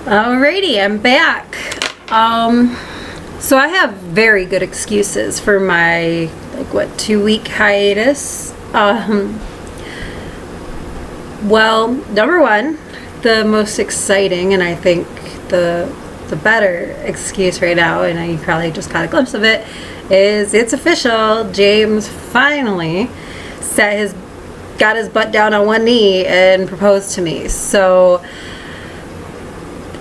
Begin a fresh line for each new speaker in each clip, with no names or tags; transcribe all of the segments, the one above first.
Alrighty, I'm back. So I have very good excuses for my 2-week hiatus. Well, number one, the most exciting, and I think the better excuse right now, and you probably just got a glimpse of it, is it's official. James finally got his butt down on one knee and proposed to me. So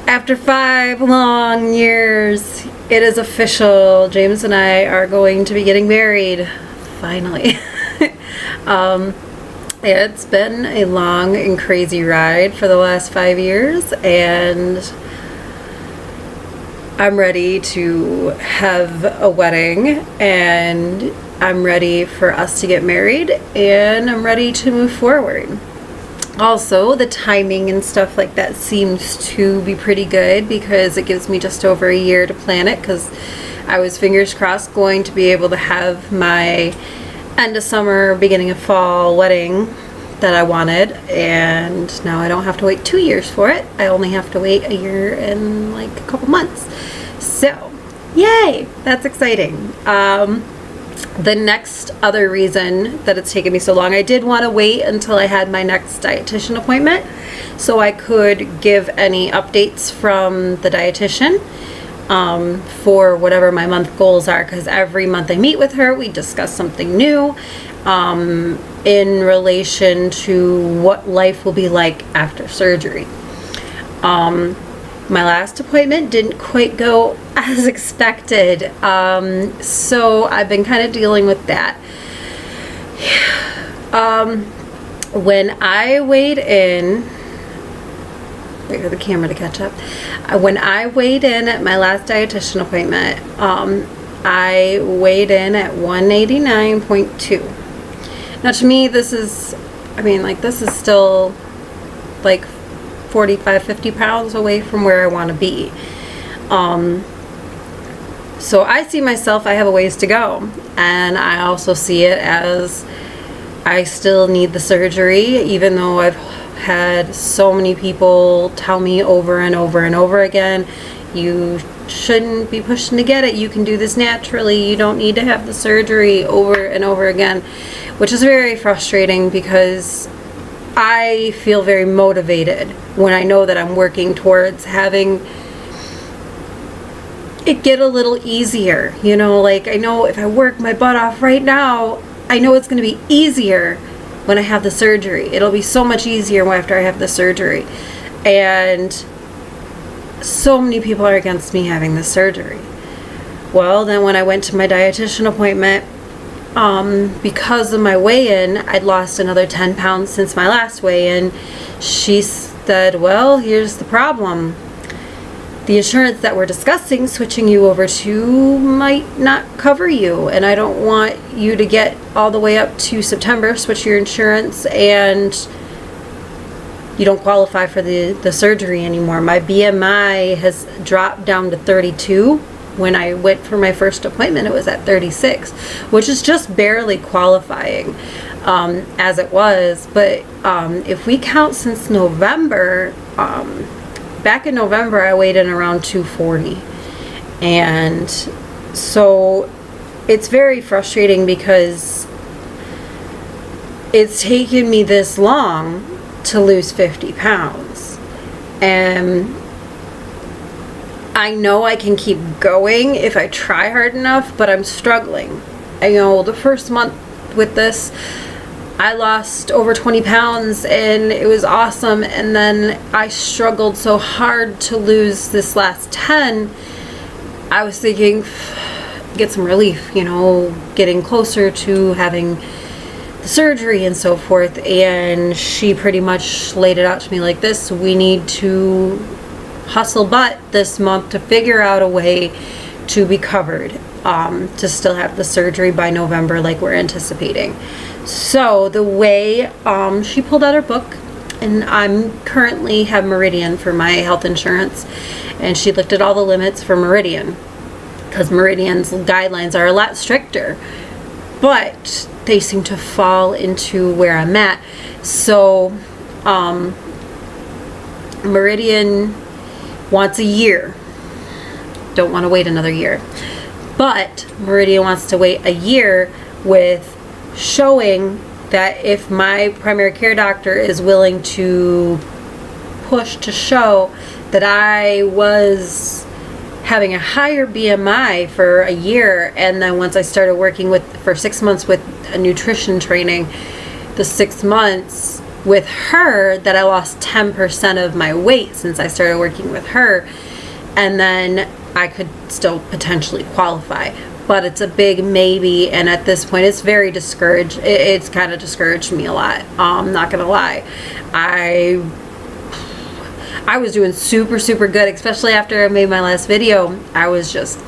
after 5 long years, it is official. James and I are going to be getting married, finally. It's been a long and crazy ride for the last 5 years, and I'm ready to have a wedding, and I'm ready for us to get married, and I'm ready to move forward. Also, the timing and stuff like that seems to be pretty good because it gives me just over a year to plan it, because I was, fingers crossed, going to be able to have my end of summer, beginning of fall wedding that I wanted, and now I don't have to wait 2 years for it. I only have to wait a year and a couple months. So, yay! That's exciting. The next other reason that it's taken me so long, I did want to wait until I had my next dietitian appointment so I could give any updates from the dietitian for whatever my month goals are, because every month I meet with her, we discuss something new in relation to what life will be like after surgery. My last appointment didn't quite go as expected, so I've been kind of dealing with that. When I weighed in, wait for the camera to catch up. When I weighed in at my last dietitian appointment, I weighed in at 189.2. Now to me, this is still 45, 50 pounds away from where I want to be. So I see myself, I have a ways to go. And I also see it as I still need the surgery, even though I've had so many people tell me over and over and over again, you shouldn't be pushing to get it. You can do this naturally. You don't need to have the surgery, over and over again, which is very frustrating because I feel very motivated when I know that I'm working towards having it get a little easier. I know if I work my butt off right now, I know it's going to be easier when I have the surgery. It'll be so much easier after I have the surgery. And so many people are against me having the surgery. Well, then when I went to my dietitian appointment, because of my weigh-in, I'd lost another 10 pounds since my last weigh-in. She said, well, here's the problem. The insurance that we're discussing switching you over to might not cover you, and I don't want you to get all the way up to September, switch your insurance, and you don't qualify for the surgery anymore. My BMI has dropped down to 32. When I went for my first appointment, it was at 36, which is just barely qualifying as it was. But if we count since November, back in November, I weighed in around 240. And so it's very frustrating because it's taken me this long to lose 50 pounds. And I know I can keep going if I try hard enough, but I'm struggling. I know the first month with this, I lost over 20 pounds and it was awesome. And then I struggled so hard to lose this last 10. I was thinking, get some relief, getting closer to having the surgery and so forth. And she pretty much laid it out to me like this: we need to hustle butt this month to figure out a way to be covered, to still have the surgery by November like we're anticipating. So the way she pulled out her book, and I'm currently have Meridian for my health insurance, and she looked at all the limits for Meridian because Meridian's guidelines are a lot stricter, but they seem to fall into where I'm at. So Meridian wants a year. Don't want to wait another year. But Meridian wants to wait a year with showing that if my primary care doctor is willing to push to show that I was having a higher BMI for a year, and then once I started working for 6 months with a nutrition training, the 6 months with her, that I lost 10% of my weight since I started working with her, and then I could still potentially qualify. But it's a big maybe, and at this point it's very discouraged. It's kind of discouraged me a lot. I'm not gonna lie. I was doing super good, especially after I made my last video. I was just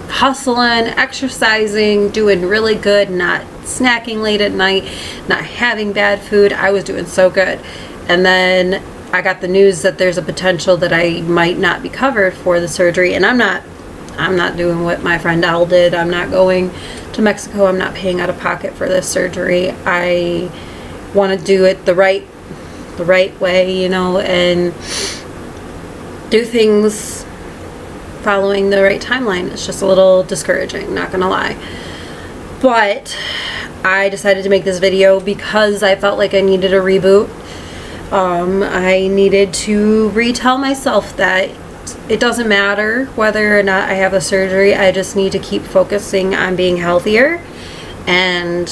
hustling, exercising, doing really good, not snacking late at night, not having bad food. I was doing so good. And then I got the news that there's a potential that I might not be covered for the surgery, and I'm not doing what my friend Elle did. I'm not going to Mexico. I'm not paying out of pocket for this surgery. I want to do it the right way, and do things following the right timeline. It's just a little discouraging, not gonna lie. But I decided to make this video because I felt like I needed a reboot. I needed to retell myself that it doesn't matter whether or not I have a surgery. I just need to keep focusing on being healthier and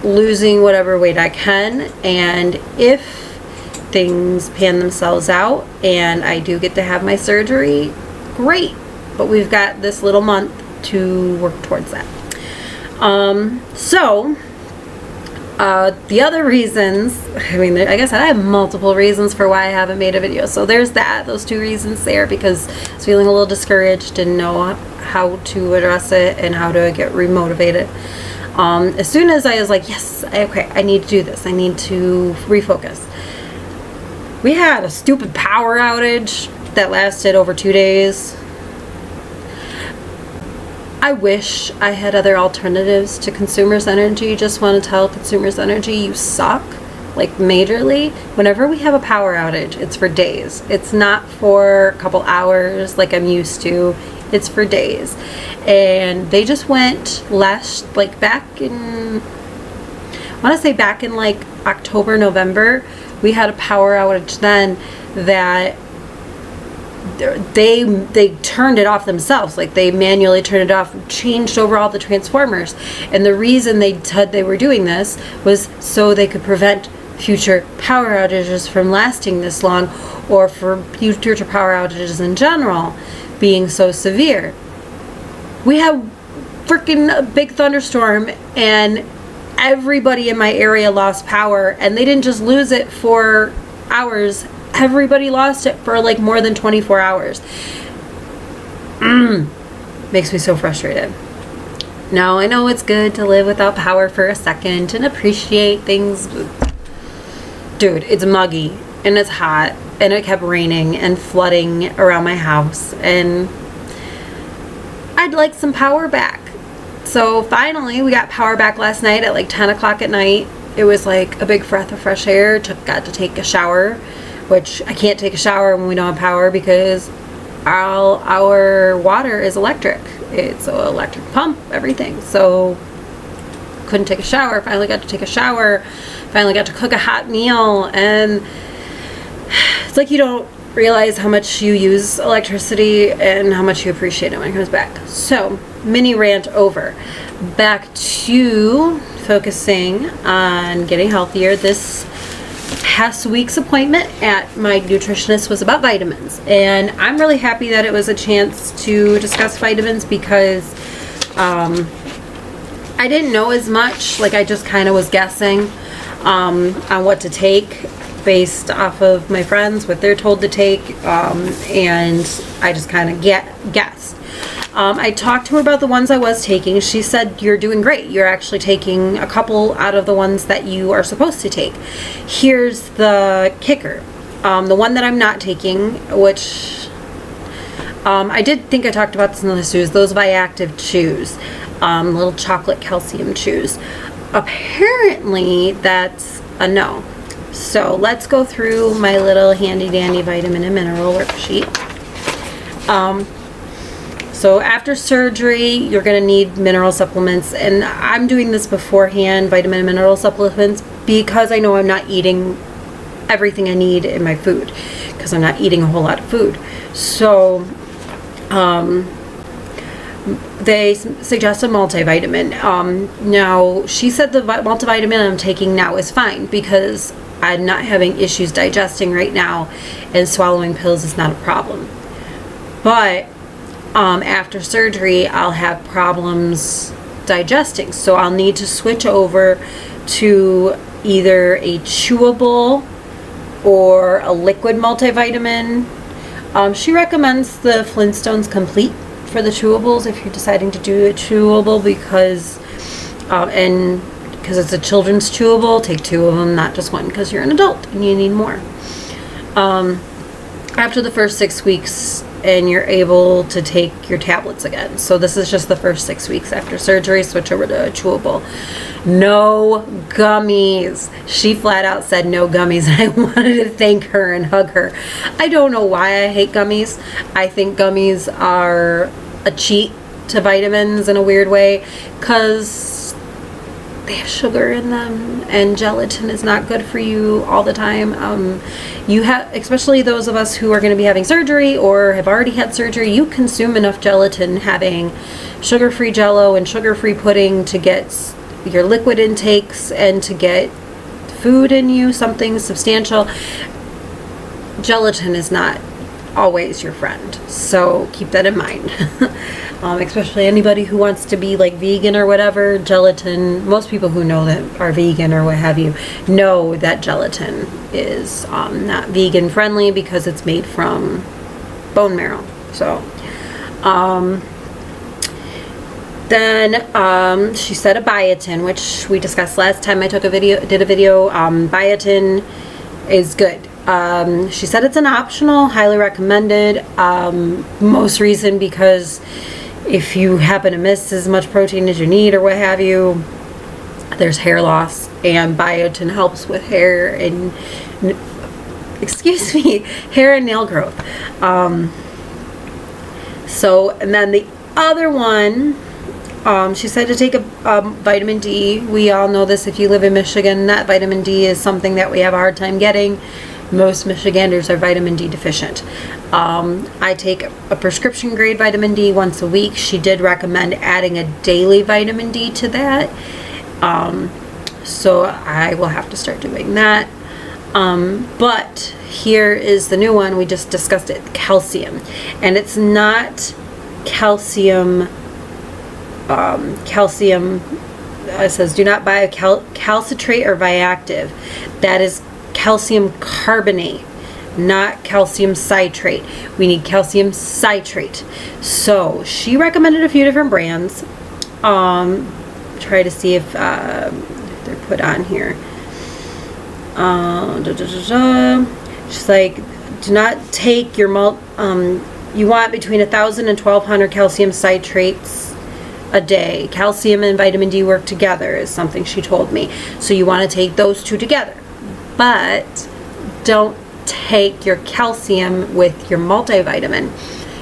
losing whatever weight I can. And if things pan themselves out and I do get to have my surgery, great. But we've got this little month to work towards that. The other reasons, like I said, I have multiple reasons for why I haven't made a video. So there's those 2 reasons there, because I was feeling a little discouraged, didn't know how to address it and how to get remotivated. As soon as I was like, yes, okay, I need to do this. I need to refocus. We had a stupid power outage that lasted over 2 days. I wish I had other alternatives to Consumers Energy. Just want to tell Consumers Energy, you suck, like majorly. Whenever we have a power outage, it's for days. It's not for a couple hours like I'm used to. It's for days. And they just went back in October, November, we had a power outage then that they turned it off themselves. Like, they manually turned it off, changed over all the transformers. And the reason they said they were doing this was so they could prevent future power outages from lasting this long, or for future power outages in general being so severe. We have freaking a big thunderstorm and everybody in my area lost power, and they didn't just lose it for hours. Everybody lost it for like more than 24 hours. Makes me so frustrated. Now, I know it's good to live without power for a second and appreciate things. Dude, it's muggy and it's hot, and it kept raining and flooding around my house, and I'd like some power back. So finally we got power back last night at like 10 o'clock at night. It was like a big breath of fresh air. Got to take a shower, which I can't take a shower when we don't have power because all our water is electric. It's an electric pump, everything. So couldn't take a shower. Finally got to take a shower. Finally got to cook a hot meal. And it's like you don't realize how much you use electricity and how much you appreciate it when it comes back. So, mini rant over. Back to focusing on getting healthier. This past week's appointment at my nutritionist was about vitamins, and I'm really happy that it was a chance to discuss vitamins because I didn't know as much. Like, I just kind of was guessing on what to take based off of my friends, what they're told to take, and I just kind of guessed. I talked to her about the ones I was taking. She said, you're doing great. You're actually taking a couple out of the ones that you are supposed to take. Here's the kicker. The one that I'm not taking, which I did think I talked about this in the news, those Viactive chews, little chocolate calcium chews. Apparently that's a no. So let's go through my little handy dandy vitamin and mineral worksheet. So after surgery, you're going to need mineral supplements, and I'm doing this beforehand, vitamin and mineral supplements, because I know I'm not eating everything I need in my food, because I'm not eating a whole lot of food. So they suggest a multivitamin. Now, she said the multivitamin I'm taking now is fine because I'm not having issues digesting right now, and swallowing pills is not a problem. But after surgery, I'll have problems digesting, so I'll need to switch over to either a chewable or a liquid multivitamin. She recommends the Flintstones Complete for the chewables if you're deciding to do a chewable, because it's a children's chewable. Take 2 of them, not just one, because you're an adult and you need more. After the first 6 weeks, and you're able to take your tablets again. So this is just the first 6 weeks after surgery. Switch over to a chewable. No gummies. She flat out said no gummies. I wanted to thank her and hug her. I don't know why I hate gummies. I think gummies are a cheat to vitamins in a weird way, because they have sugar in them, and gelatin is not good for you all the time. You have, especially those of us who are going to be having surgery or have already had surgery, you consume enough gelatin having sugar-free Jell-O and sugar-free pudding to get your liquid intakes and to get food in you, something substantial. Gelatin is not always your friend, so keep that in mind. Especially anybody who wants to be like vegan or whatever, gelatin, most people who know that are vegan or what have you know that gelatin is not vegan friendly because it's made from bone marrow. So then she said a biotin, which we discussed last time I did a video. Biotin is good. She said it's an optional, highly recommended. Most reason because if you happen to miss as much protein as you need or what have you, there's hair loss, and biotin helps with hair and hair and nail growth. And then the other one, she said to take a vitamin D. We all know this if you live in Michigan, that vitamin D is something that we have a hard time getting. Most Michiganders are vitamin D deficient. I take a prescription grade vitamin D once a week. She did recommend adding a daily vitamin D to that. So I will have to start doing that. But here is the new one. We just discussed it, calcium. And it's not calcium. It says do not buy a calcitrate or Viactive. That is calcium carbonate, not calcium citrate. We need calcium citrate. So she recommended a few different brands. Try to see if they're put on here. She's like, do not take your you want between 1,000 and 1,200 calcium citrates a day. Calcium and vitamin D work together is something she told me. So you want to take those two together. But don't take your calcium with your multivitamin,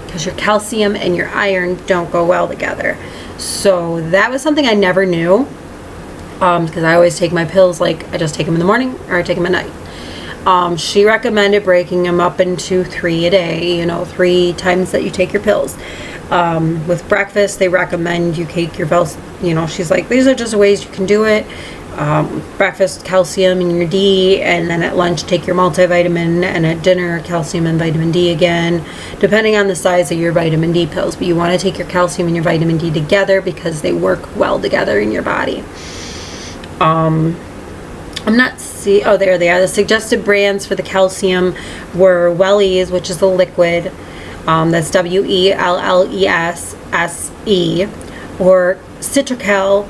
because your calcium and your iron don't go well together. So that was something I never knew, because I always take my pills, like I just take them in the morning or I take them at night. She recommended breaking them up into 3 a day, 3 times that you take your pills. With breakfast, they recommend you take your pills, she's like, these are just ways you can do it. Breakfast, calcium and your D, and then at lunch take your multivitamin, and at dinner calcium and vitamin D again, depending on the size of your vitamin D pills. But you want to take your calcium and your vitamin D together because they work well together in your body. There they are. The suggested brands for the calcium were Wellies, which is the liquid, that's WELLESSE, or Citracal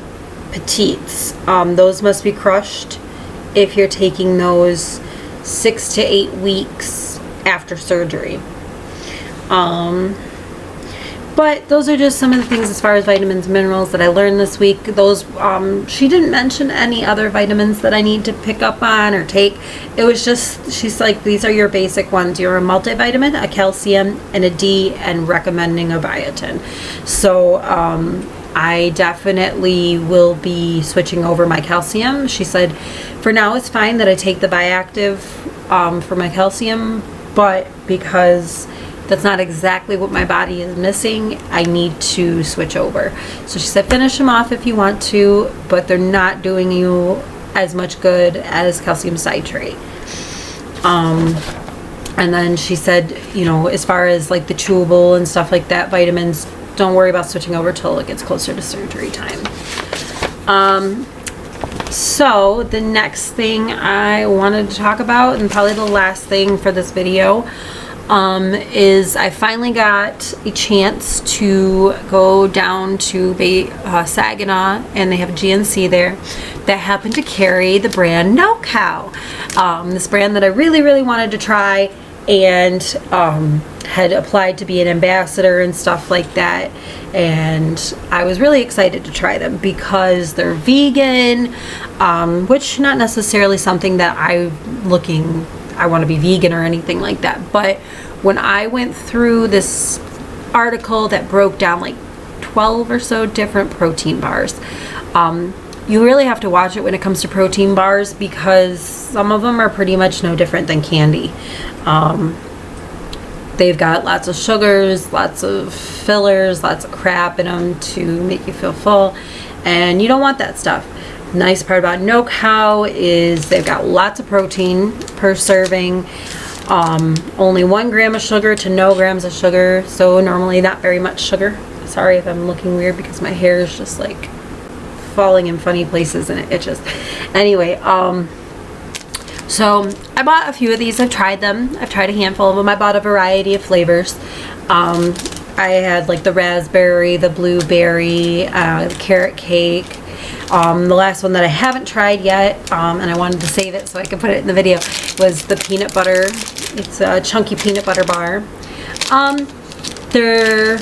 Petites. Those must be crushed if you're taking those 6 to 8 weeks after surgery. But those are just some of the things as far as vitamins and minerals that I learned this week. Those, she didn't mention any other vitamins that I need to pick up on or take. It was just, she's like, these are your basic ones. You're a multivitamin, a calcium, and a D, and recommending a biotin. So, I definitely will be switching over my calcium. She said, for now it's fine that I take the Bioactive for my calcium, but because that's not exactly what my body is missing, I need to switch over. So she said, finish them off if you want to, but they're not doing you as much good as calcium citrate. And then she said, you know, as far as like the chewable and stuff like that, vitamins, don't worry about switching over till it gets closer to surgery time. So the next thing I wanted to talk about, and probably the last thing for this video, is I finally got a chance to go down to Saginaw, and they have a GNC there that happened to carry the brand No Cow. This brand that I really, really wanted to try, and had applied to be an ambassador and stuff like that, and I was really excited to try them because they're vegan, which not necessarily something that I want to be vegan or anything like that, but when I went through this article that broke down like 12 or so different protein bars, you really have to watch it when it comes to protein bars because some of them are pretty much no different than candy. They've got lots of sugars, lots of fillers, lots of crap in them to make you feel full, and you don't want that stuff. The nice part about No Cow is they've got lots of protein per serving, only 1 gram of sugar to no grams of sugar, so normally not very much sugar. Sorry if I'm looking weird because my hair is just like falling in funny places and it itches. Anyway, so I bought a few of these. I've tried them. I've tried a handful of them. I bought a variety of flavors. I had like the raspberry, the blueberry, the carrot cake. The last one that I haven't tried yet, and I wanted to save it so I could put it in the video, was the peanut butter. It's a chunky peanut butter bar. They're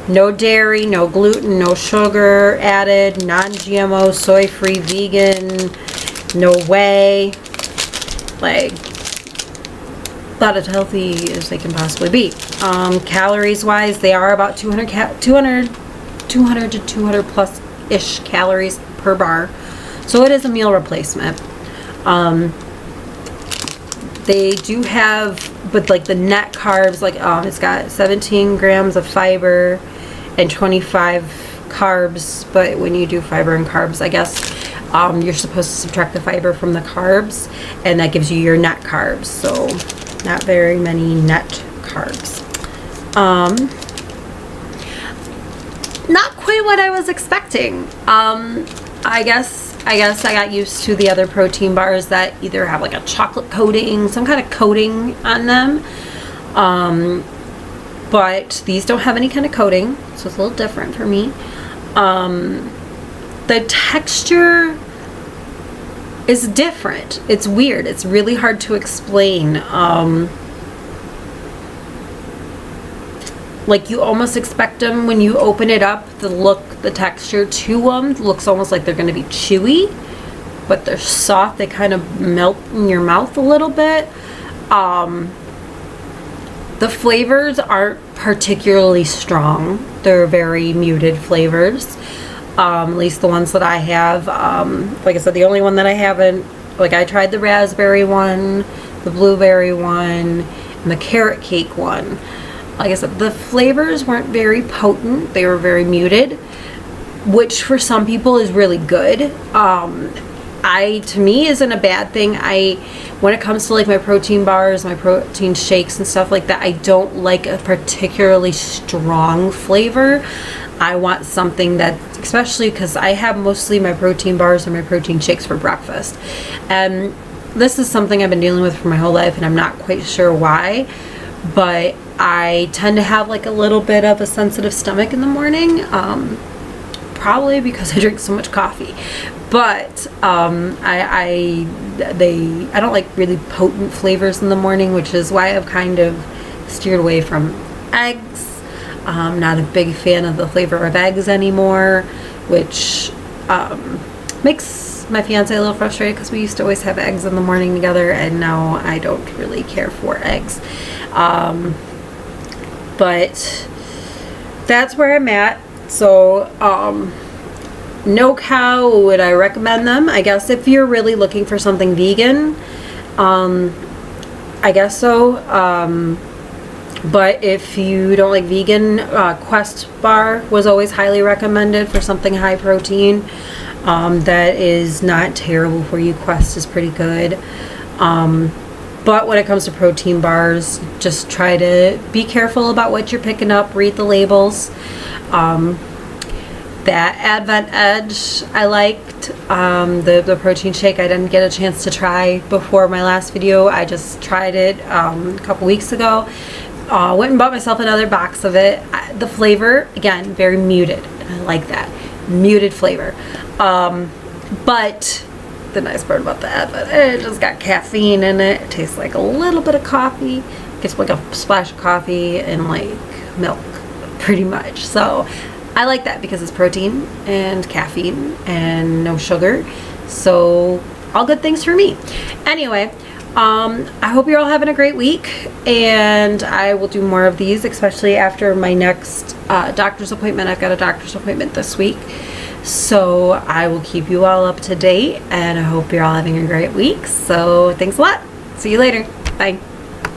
no dairy, no gluten, no sugar added, non-GMO, soy-free, vegan, no whey, like about as healthy as they can possibly be. Calories wise, they are about 200 to 200 plus ish calories per bar, so it is a meal replacement. They do have, but like the net carbs, like it's got 17 grams of fiber and 25 carbs, but when you do fiber and carbs, I guess you're supposed to subtract the fiber from the carbs, and that gives you your net carbs, so not very many net carbs. Not quite what I was expecting. I guess I got used to the other protein bars that either have like a chocolate coating, some kind of coating on them, but these don't have any kind of coating, so it's a little different for me. The texture is different. It's weird. It's really hard to explain. Like you almost expect them when you open it up, the texture to them looks almost like they're going to be chewy, but they're soft. They kind of melt in your mouth a little bit. The flavors aren't particularly strong. They're very muted flavors. At least the ones that I have. Like I said, the only one that I haven't, like I tried the raspberry one, the blueberry one, and the carrot cake one. Like I said, the flavors weren't very potent. They were very muted, which for some people is really good. To me isn't a bad thing. When it comes to like my protein bars, my protein shakes and stuff like that, I don't like a particularly strong flavor. I want something that, especially because I have mostly my protein bars and my protein shakes for breakfast. And this is something I've been dealing with for my whole life, and I'm not quite sure why, but I tend to have like a little bit of a sensitive stomach in the morning, probably because I drink so much coffee. But I don't like really potent flavors in the morning, which is why I've kind of steered away from eggs. Not a big fan of the flavor of eggs anymore, which makes my fiance a little frustrated because we used to always have eggs in the morning together, and now I don't really care for eggs. But that's where I'm at. So No Cow, would I recommend them? I guess if you're really looking for something vegan, I guess so. But if you don't like vegan, Quest Bar was always highly recommended for something high protein. That is not terrible for you. Quest is pretty good. But when it comes to protein bars, just try to be careful about what you're picking up. Read the labels. That Advent Edge I liked. The protein shake I didn't get a chance to try before my last video. I just tried it a couple weeks ago. Went and bought myself another box of it. The flavor, again, very muted. I like that. Muted flavor. But the nice part about the Advent, it just got caffeine in it. It tastes like a little bit of coffee. It's like a splash of coffee and like milk, pretty much. So I like that because it's protein and caffeine and no sugar. So all good things for me. Anyway, I hope you're all having a great week, and I will do more of these, especially after my next doctor's appointment. I've got a doctor's appointment this week. So I will keep you all up to date, and I hope you're all having a great week. So thanks a lot. See you later. Bye.